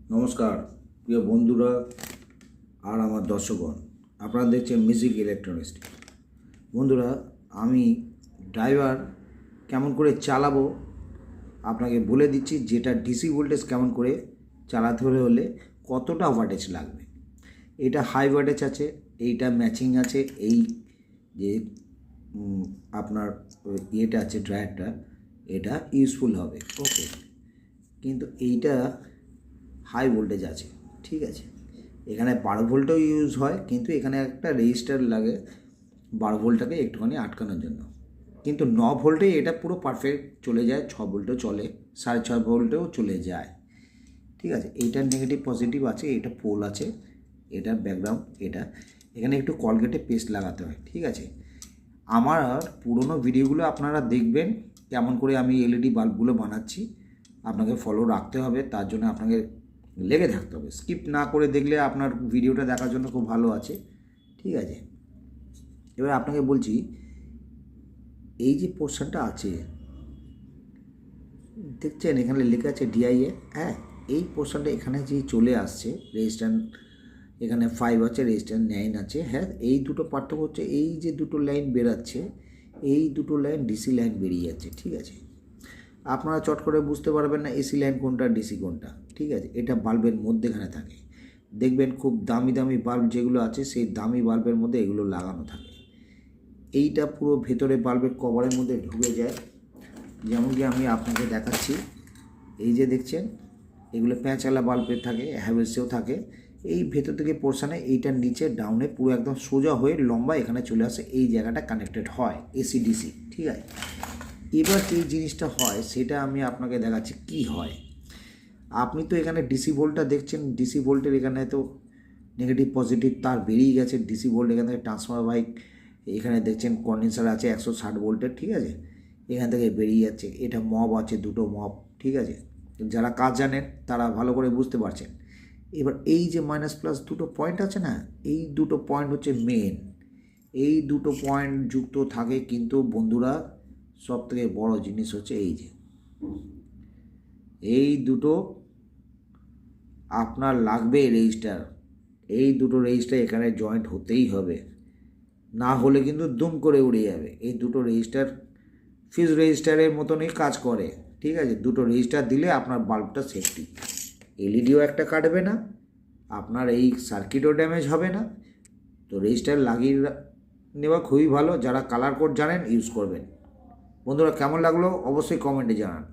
নমস্কার প্রিয় বন্ধুরা আর আমার দর্শকগণ, আপনারা দেখছেন মিউজিক ইলেকট্রনিক্স। বন্ধুরা, আমি ড্রাইভার কেমন করে চালাবো আপনাকে বলে দিচ্ছি। যেটা ডিসি ভোল্টেজ কেমন করে চালাতে হলে কতটা ওয়াটেজ লাগবে। এটা হাই ওয়াটেজ আছে, এইটা ম্যাচিং আছে, এই যে আপনার ইয়েটা আছে ড্রায়ারটা, এটা ইউজফুল হবে। ওকে, কিন্তু এইটা হাই ভোল্টেজ আছে, ঠিক আছে। এখানে 12 ভোল্টও ইউজ হয়, কিন্তু এখানে একটা রেজিস্টার লাগে 12 ভোল্টটাকে একটুখানি আটকানোর জন্য। কিন্তু 9 ভোল্টে এটা পুরো পারফেক্ট চলে যায়, 6 ভোল্টও চলে, 6.5 ভোল্টেও চলে যায়, ঠিক আছে। এইটার নেগেটিভ পজিটিভ আছে, এটা পোল আছে, এটার ব্যাকগ্রাউন্ড এটা। এখানে একটু কলগেটে পেস্ট লাগাতে হয়, ঠিক আছে। আমার পুরনো ভিডিওগুলো আপনারা দেখবেন কেমন করে আমি এলইডি বাল্বগুলো বানাচ্ছি। আপনাকে ফলো রাখতে হবে, তার জন্য আপনাকে লেগে থাকতে হবে। স্কিপ না করে দেখলে আপনার ভিডিওটা দেখার জন্য খুব ভালো আছে, ঠিক আছে। এবার আপনাকে বলছি, এই যে পোর্শনটা আছে দেখছেন, এখানে লেখা আছে ডিআইএ, হ্যাঁ। এই পোর্শনটা এখানে যে চলে আসছে রেজিস্ট্যান্স, এখানে 5 আছে, রেজিস্ট্যান্স 9 আছে, হ্যাঁ। এই দুটো পার্থক্য হচ্ছে, এই যে দুটো লাইন বেরাচ্ছে, এই দুটো লাইন ডিসি লাইন বেরিয়ে যাচ্ছে, ঠিক আছে। আপনারা চট করে বুঝতে পারবেন না এসি লাইন কোনটা ডিসি কোনটা, ঠিক আছে। এটা বাল্বের মধ্যেখানে থাকে, দেখবেন খুব দামি দামি বাল্ব যেগুলো আছে, সেই দামি বাল্বের মধ্যে এগুলো লাগানো থাকে। এইটা পুরো ভেতরে বাল্বের কভারের মধ্যে ঢুকে যায়। যেমন কি আমি আপনাকে দেখাচ্ছি, এই যে দেখছেন, এগুলো প্যাঁচালা বাল্বের থাকে, হ্যাভেলসেও থাকে। এই ভেতর থেকে পোর্শানে এইটার নিচে ডাউনে পুরো একদম সোজা হয়ে লম্বা এখানে চলে আসে, এই জায়গাটা কানেক্টেড হয় এসি ডিসি, ঠিক আছে। এবার যে জিনিসটা হয় সেটা আমি আপনাকে দেখাচ্ছি কি হয়। আপনি তো এখানে ডিসি ভোল্টটা দেখছেন, ডিসি ভোল্টের এখানে তো নেগেটিভ পজিটিভ তার বেরিয়ে গেছে। ডিসি ভোল্ট এখান থেকে ট্রান্সফার বাইক, এখানে দেখছেন কন্ডেন্সার আছে 160 ভোল্টের, ঠিক আছে। এখান থেকে বেরিয়ে যাচ্ছে, এটা মব আছে, দুটো মব, ঠিক আছে। যারা কাজ জানেন তারা ভালো করে বুঝতে পারছেন। এবার এই যে মাইনাস প্লাস দুটো পয়েন্ট আছে না, এই দুটো পয়েন্ট হচ্ছে মেন। এই দুটো পয়েন্ট যুক্ত থাকে, কিন্তু বন্ধুরা সব থেকে বড় জিনিস হচ্ছে এই যে এই দুটো আপনার লাগবে রেজিস্টার। এই দুটো রেজিস্টার এখানে জয়েন্ট হতেই হবে, না হলে কিন্তু দুম করে উড়ে যাবে। এই দুটো রেজিস্টার ফিউজ রেজিস্টারের মতনই কাজ করে, ঠিক আছে। দুটো রেজিস্টার দিলে আপনার বাল্বটা সেফটি, এলইডিও একটা কাটবে না, আপনার এই সার্কিটও ড্যামেজ হবে না। তো রেজিস্টার লাগিয়ে নেওয়া খুবই ভালো। যারা কালার কোড জানেন ইউজ করবেন। বন্ধুরা, কেমন লাগলো অবশ্যই কমেন্টে জানান।